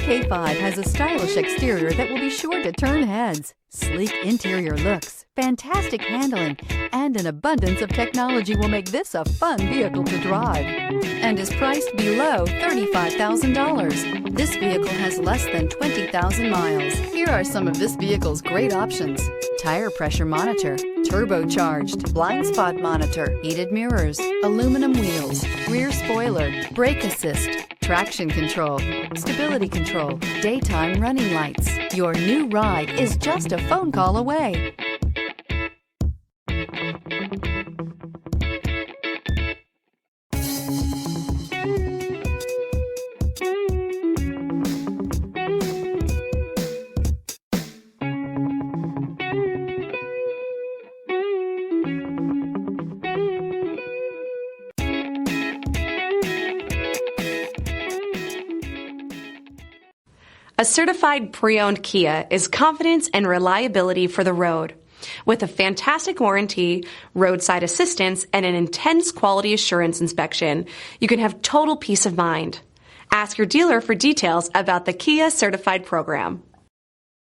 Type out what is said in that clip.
K5 has a stylish exterior that will be sure to turn heads. Sleek interior looks, fantastic handling, and an abundance of technology will make this a fun vehicle to drive, and is priced below $35,000. This vehicle has less than 20,000 miles. Here are some of this vehicle's great options: tire pressure monitor, turbocharged, blind spot monitor, heated mirrors, aluminum wheels, rear spoiler, brake assist, traction control, stability control, daytime running lights. Your new ride is just a phone call away. A certified pre-owned Kia is confidence and reliability for the road. With a fantastic warranty, roadside assistance, and an intense quality assurance inspection, you can have total peace of mind. Ask your dealer for details about the Kia Certified program.